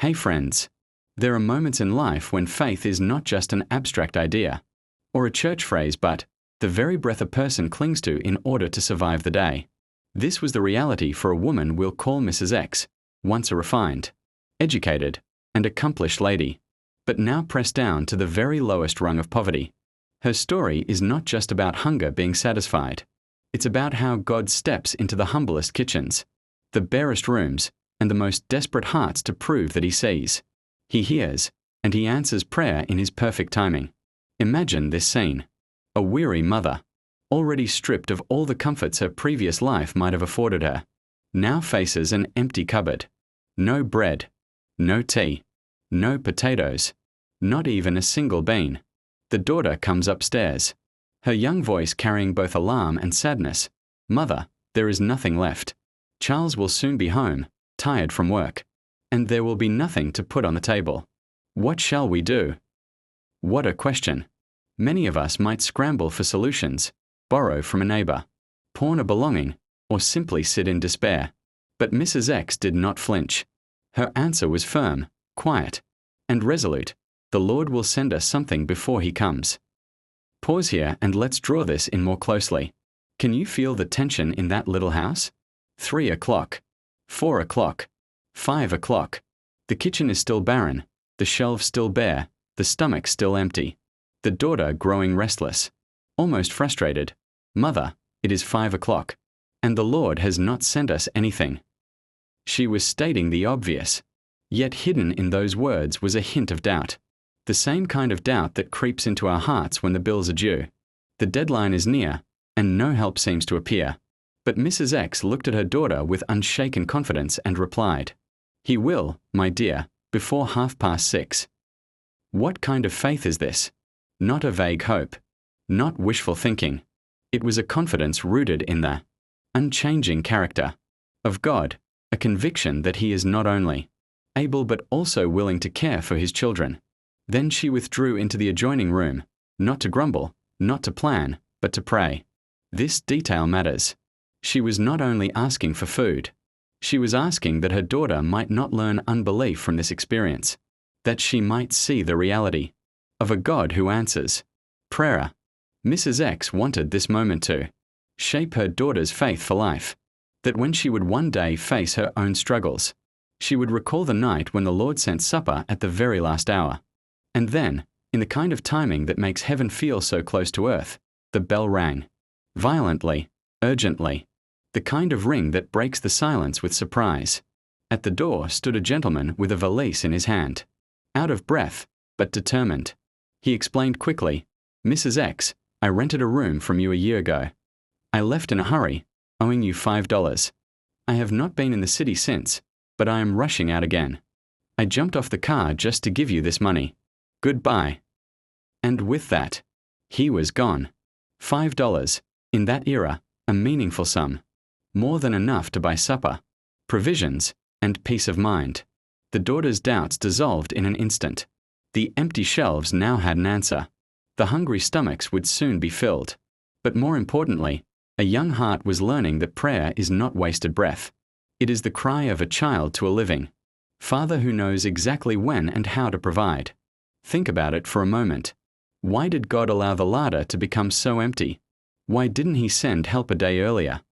Hey friends, there are moments in life when faith is not just an abstract idea or a church phrase, but the very breath a person clings to in order to survive the day. This was the reality for a woman we'll call Mrs. X, once a refined, educated, and accomplished lady, but now pressed down to the very lowest rung of poverty. Her story is not just about hunger being satisfied. It's about how God steps into the humblest kitchens, the barest rooms, and the most desperate hearts to prove that He sees. He hears, and He answers prayer in His perfect timing. Imagine this scene. A weary mother, already stripped of all the comforts her previous life might have afforded her, now faces an empty cupboard. No bread, no tea, no potatoes, not even a single bean. The daughter comes upstairs, her young voice carrying both alarm and sadness. "Mother, there is nothing left. Charles will soon be home, tired from work, and there will be nothing to put on the table. What shall we do?" What a question. Many of us might scramble for solutions, borrow from a neighbor, pawn a belonging, or simply sit in despair. But Mrs. X did not flinch. Her answer was firm, quiet, and resolute. The Lord will send us something before He comes. Pause here and let's draw this in more closely. Can you feel the tension in that little house? 3 o'clock, 4 o'clock, 5 o'clock. The kitchen is still barren, the shelves still bare, the stomach still empty. The daughter growing restless, almost frustrated. "Mother, it is 5 o'clock, and the Lord has not sent us anything." She was stating the obvious, yet hidden in those words was a hint of doubt. The same kind of doubt that creeps into our hearts when the bills are due. The deadline is near, and no help seems to appear. But Mrs. X looked at her daughter with unshaken confidence and replied, "He will, my dear, before 6:30. What kind of faith is this? Not a vague hope, not wishful thinking. It was a confidence rooted in the unchanging character of God, a conviction that He is not only able but also willing to care for His children. Then she withdrew into the adjoining room, not to grumble, not to plan, but to pray. This detail matters. She was not only asking for food. She was asking that her daughter might not learn unbelief from this experience, that she might see the reality of a God who answers prayer. Mrs. X wanted this moment to shape her daughter's faith for life, that when she would one day face her own struggles, she would recall the night when the Lord sent supper at the very last hour. And then, in the kind of timing that makes heaven feel so close to earth, the bell rang. Violently, urgently. The kind of ring that breaks the silence with surprise. At the door stood a gentleman with a valise in his hand. Out of breath, but determined. He explained quickly, "Mrs. X, I rented a room from you a year ago. I left in a hurry, owing you $5. I have not been in the city since, but I am rushing out again. I jumped off the car just to give you this money. Goodbye." And with that, he was gone. $5, in that era, a meaningful sum. More than enough to buy supper, provisions, and peace of mind. The daughter's doubts dissolved in an instant. The empty shelves now had an answer. The hungry stomachs would soon be filled. But more importantly, a young heart was learning that prayer is not wasted breath. It is the cry of a child to a living Father who knows exactly when and how to provide. Think about it for a moment. Why did God allow the larder to become so empty? Why didn't He send help a day earlier?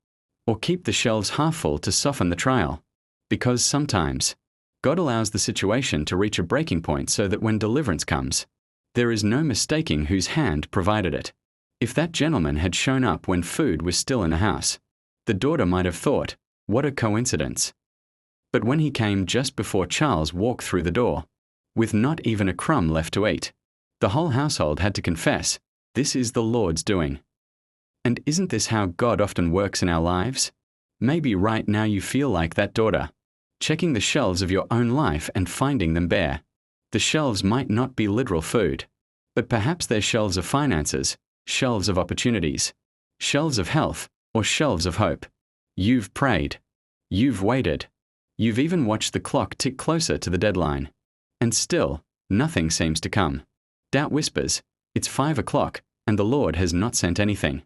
Or keep the shelves half full to soften the trial? Because sometimes, God allows the situation to reach a breaking point so that when deliverance comes, there is no mistaking whose hand provided it. If that gentleman had shown up when food was still in the house, the daughter might have thought, "What a coincidence." But when he came just before Charles walked through the door, with not even a crumb left to eat, the whole household had to confess, "This is the Lord's doing." And isn't this how God often works in our lives? Maybe right now you feel like that daughter, checking the shelves of your own life and finding them bare. The shelves might not be literal food, but perhaps they're shelves of finances, shelves of opportunities, shelves of health, or shelves of hope. You've prayed. You've waited. You've even watched the clock tick closer to the deadline. And still, nothing seems to come. Doubt whispers, "It's 5 o'clock, and the Lord has not sent anything."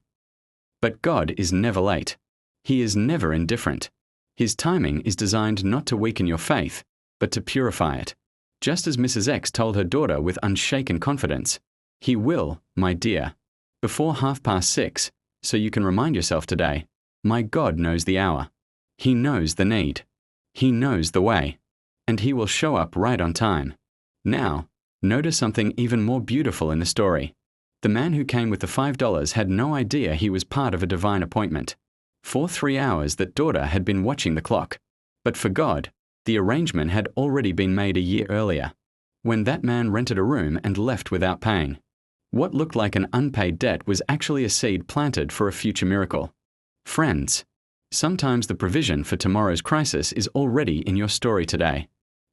But God is never late. He is never indifferent. His timing is designed not to weaken your faith, but to purify it. Just as Mrs. X told her daughter with unshaken confidence, "He will, my dear, before 6:30, so you can remind yourself today, my God knows the hour. He knows the need. He knows the way. And He will show up right on time." Now, notice something even more beautiful in the story. The man who came with the $5 had no idea he was part of a divine appointment. For 3 hours that daughter had been watching the clock. But for God, the arrangement had already been made a year earlier, when that man rented a room and left without paying. What looked like an unpaid debt was actually a seed planted for a future miracle. Friends, sometimes the provision for tomorrow's crisis is already in your story today,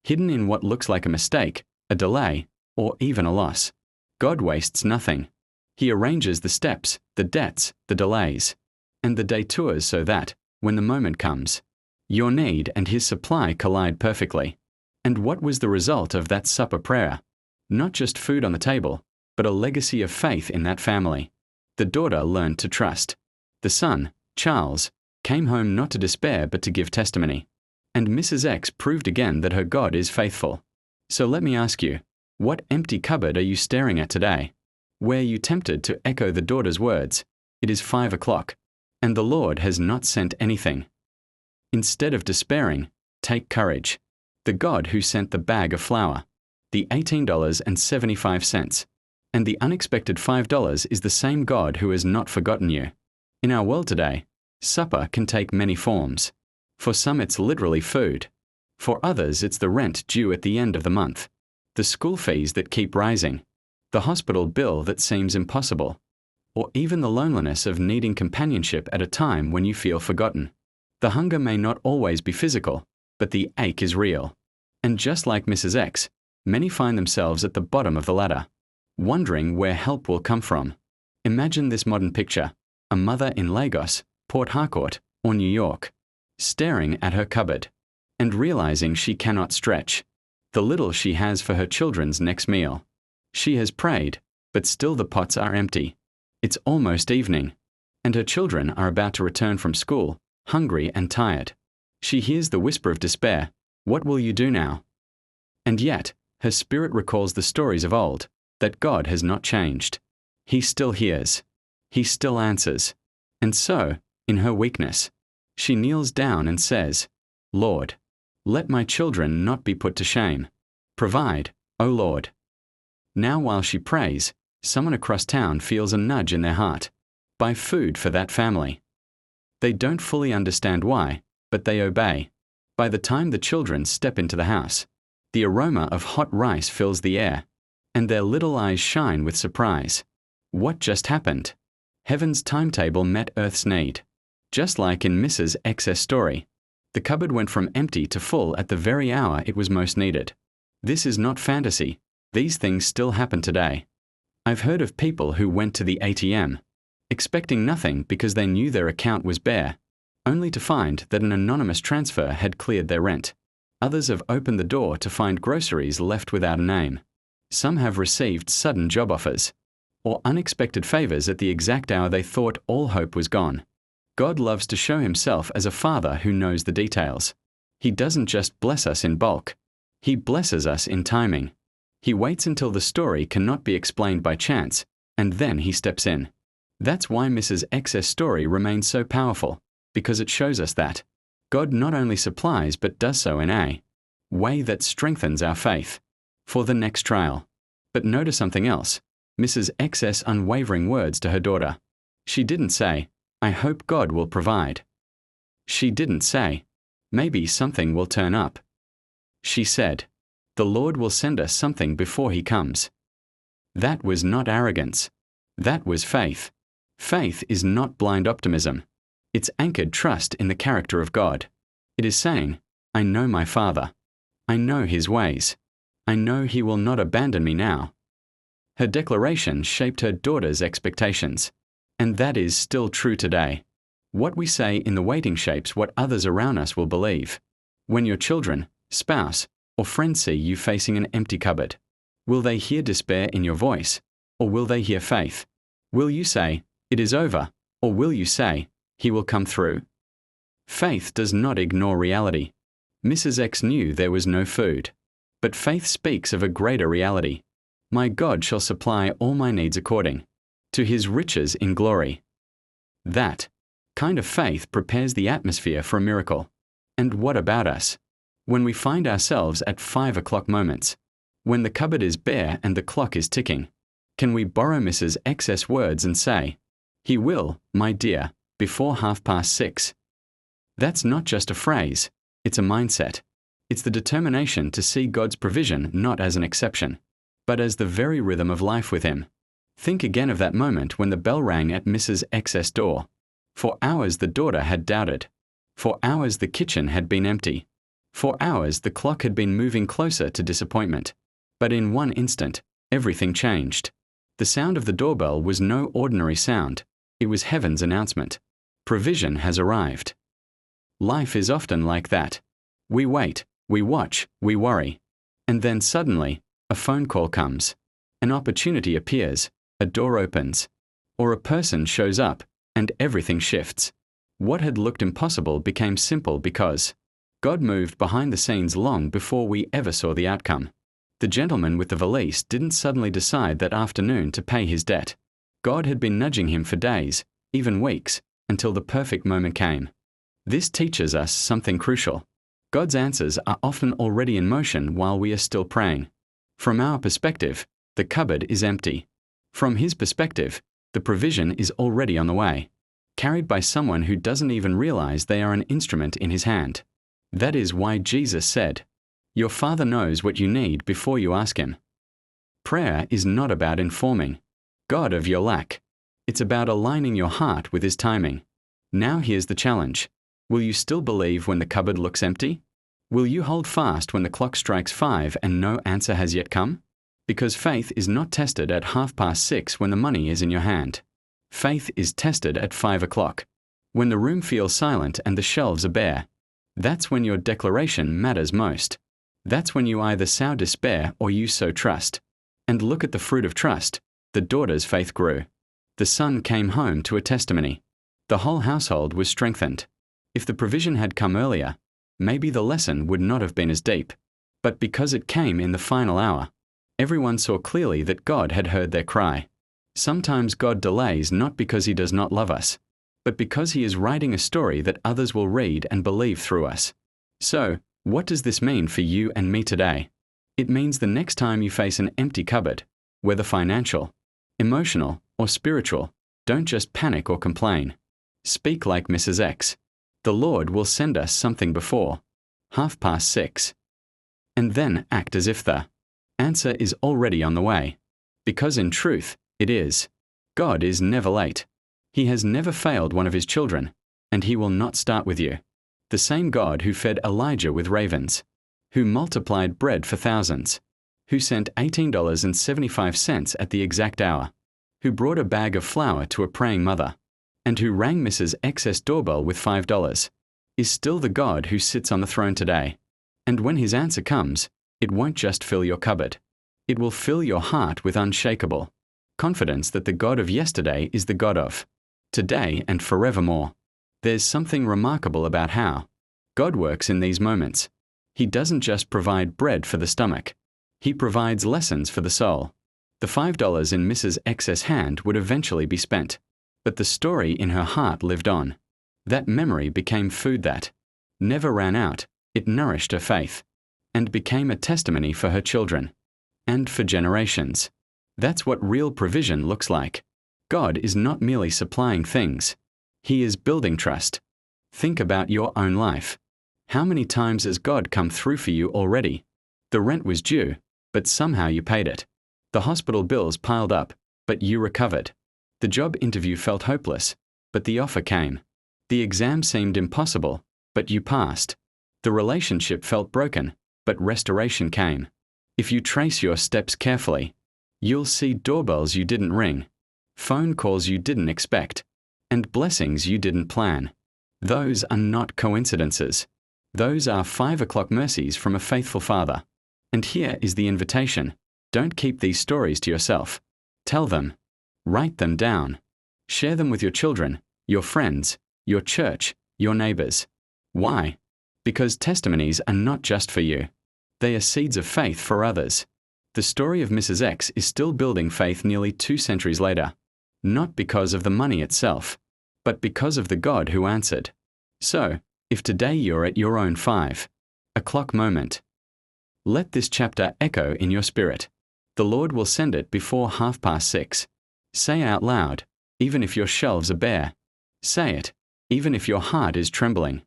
hidden in what looks like a mistake, a delay, or even a loss. God wastes nothing. He arranges the steps, the debts, the delays, and the detours so that, when the moment comes, your need and His supply collide perfectly. And what was the result of that supper prayer? Not just food on the table, but a legacy of faith in that family. The daughter learned to trust. The son, Charles, came home not to despair but to give testimony. And Mrs. X proved again that her God is faithful. So let me ask you, what empty cupboard are you staring at today? Were you tempted to echo the daughter's words, "It is 5 o'clock, and the Lord has not sent anything"? Instead of despairing, take courage. The God who sent the bag of flour, the $18.75, and the unexpected $5 is the same God who has not forgotten you. In our world today, supper can take many forms. For some it's literally food. For others it's the rent due at the end of the month, the school fees that keep rising, the hospital bill that seems impossible, or even the loneliness of needing companionship at a time when you feel forgotten. The hunger may not always be physical, but the ache is real. And just like Mrs. X, many find themselves at the bottom of the ladder, wondering where help will come from. Imagine this modern picture: a mother in Lagos, Port Harcourt, or New York, staring at her cupboard and realizing she cannot stretch the little she has for her children's next meal. She has prayed, but still the pots are empty. It's almost evening, and her children are about to return from school, hungry and tired. She hears the whisper of despair, "What will you do now?" And yet, her spirit recalls the stories of old, that God has not changed. He still hears. He still answers. And so, in her weakness, she kneels down and says, "Lord, let my children not be put to shame. Provide, O Lord." Now while she prays, someone across town feels a nudge in their heart. Buy food for that family. They don't fully understand why, but they obey. By the time the children step into the house, the aroma of hot rice fills the air, and their little eyes shine with surprise. What just happened? Heaven's timetable met Earth's need. Just like in Mrs. X's story, the cupboard went from empty to full at the very hour it was most needed. This is not fantasy. These things still happen today. I've heard of people who went to the ATM, expecting nothing because they knew their account was bare, only to find that an anonymous transfer had cleared their rent. Others have opened the door to find groceries left without a name. Some have received sudden job offers, or unexpected favors at the exact hour they thought all hope was gone. God loves to show Himself as a Father who knows the details. He doesn't just bless us in bulk. He blesses us in timing. He waits until the story cannot be explained by chance, and then He steps in. That's why Mrs. X's story remains so powerful, because it shows us that God not only supplies but does so in a way that strengthens our faith for the next trial. But notice something else. Mrs. X's unwavering words to her daughter. She didn't say, "I hope God will provide." She didn't say, "Maybe something will turn up." She said, "The Lord will send us something before He comes." That was not arrogance. That was faith. Faith is not blind optimism. It's anchored trust in the character of God. It is saying, "I know my Father. I know His ways. I know He will not abandon me now." Her declaration shaped her daughter's expectations. And that is still true today. What we say in the waiting shapes what others around us will believe. When your children, spouse, or friends see you facing an empty cupboard, will they hear despair in your voice, or will they hear faith? Will you say, "It is over," or will you say, "He will come through"? Faith does not ignore reality. Mrs. X knew there was no food. But faith speaks of a greater reality. My God shall supply all my needs according to his riches in glory. That kind of faith prepares the atmosphere for a miracle. And what about us? When we find ourselves at 5 o'clock moments, when the cupboard is bare and the clock is ticking, can we borrow Mrs. X's words and say, "He will, my dear, before 6:30"? That's not just a phrase, it's a mindset. It's the determination to see God's provision not as an exception, but as the very rhythm of life with him. Think again of that moment when the bell rang at Mrs. X's door. For hours the daughter had doubted. For hours the kitchen had been empty. For hours the clock had been moving closer to disappointment. But in one instant, everything changed. The sound of the doorbell was no ordinary sound. It was heaven's announcement. Provision has arrived. Life is often like that. We wait, we watch, we worry. And then suddenly, a phone call comes. An opportunity appears, a door opens, or a person shows up, and everything shifts. What had looked impossible became simple because God moved behind the scenes long before we ever saw the outcome. The gentleman with the valise didn't suddenly decide that afternoon to pay his debt. God had been nudging him for days, even weeks, until the perfect moment came. This teaches us something crucial. God's answers are often already in motion while we are still praying. From our perspective, the cupboard is empty. From his perspective, the provision is already on the way, carried by someone who doesn't even realize they are an instrument in his hand. That is why Jesus said, "Your Father knows what you need before you ask him." Prayer is not about informing God of your lack. It's about aligning your heart with his timing. Now here's the challenge. Will you still believe when the cupboard looks empty? Will you hold fast when the clock strikes 5 and no answer has yet come? Because faith is not tested at 6:30 when the money is in your hand. Faith is tested at 5 o'clock, when the room feels silent and the shelves are bare. That's when your declaration matters most. That's when you either sow despair or you sow trust. And look at the fruit of trust. The daughter's faith grew. The son came home to a testimony. The whole household was strengthened. If the provision had come earlier, maybe the lesson would not have been as deep. But because it came in the final hour, everyone saw clearly that God had heard their cry. Sometimes God delays not because he does not love us, but because he is writing a story that others will read and believe through us. So, what does this mean for you and me today? It means the next time you face an empty cupboard, whether financial, emotional, or spiritual, don't just panic or complain. Speak like Mrs. X. The Lord will send us something before 6:30. And then act as if the answer is already on the way. Because in truth, it is. God is never late. He has never failed one of his children, and he will not start with you. The same God who fed Elijah with ravens, who multiplied bread for thousands, who sent $18.75 at the exact hour, who brought a bag of flour to a praying mother, and who rang Mrs. X's doorbell with $5, is still the God who sits on the throne today. And when his answer comes, it won't just fill your cupboard. It will fill your heart with unshakable confidence that the God of yesterday is the God of today and forevermore. There's something remarkable about how God works in these moments. He doesn't just provide bread for the stomach. He provides lessons for the soul. The $5 in Mrs. X's hand would eventually be spent, but the story in her heart lived on. That memory became food that never ran out. It nourished her faith and became a testimony for her children and for generations. That's what real provision looks like. God is not merely supplying things. He is building trust. Think about your own life. How many times has God come through for you already? The rent was due, but somehow you paid it. The hospital bills piled up, but you recovered. The job interview felt hopeless, but the offer came. The exam seemed impossible, but you passed. The relationship felt broken, but restoration came. If you trace your steps carefully, you'll see doorbells you didn't ring, phone calls you didn't expect, and blessings you didn't plan. Those are not coincidences. Those are 5 o'clock mercies from a faithful Father. And here is the invitation. Don't keep these stories to yourself. Tell them. Write them down. Share them with your children, your friends, your church, your neighbors. Why? Because testimonies are not just for you. They are seeds of faith for others. The story of Mrs. X is still building faith nearly 2 centuries later. Not because of the money itself, but because of the God who answered. So, if today you're at your own 5 o'clock moment, let this chapter echo in your spirit. The Lord will send it before 6:30. Say out loud, even if your shelves are bare. Say it, even if your heart is trembling.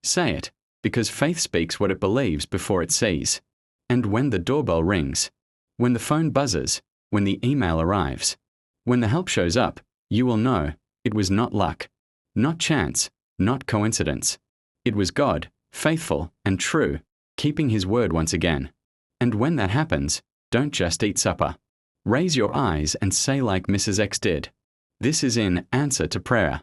Say it, because faith speaks what it believes before it sees. And when the doorbell rings, when the phone buzzes, when the email arrives, when the help shows up, you will know it was not luck, not chance, not coincidence. It was God, faithful and true, keeping His word once again. And when that happens, don't just eat supper. Raise your eyes and say like Mrs. X did, "This is in answer to prayer."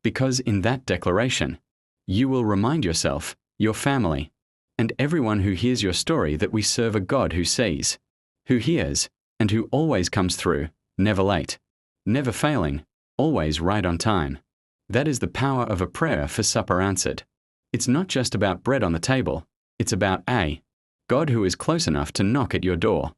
Because in that declaration, you will remind yourself, your family, and everyone who hears your story that we serve a God who sees, who hears, and who always comes through, never late, never failing, always right on time. That is the power of a prayer for supper answered. It's not just about bread on the table, it's about a God who is close enough to knock at your door.